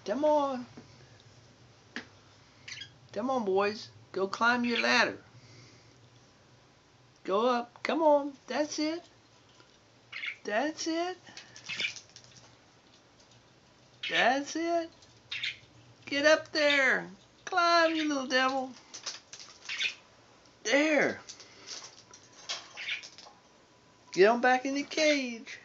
Come on. Come on, boys. Go climb your ladder. Go up. Come on. That's it. That's it. That's it. Get up there. Climb, you little devil. There. Get on back in the cage.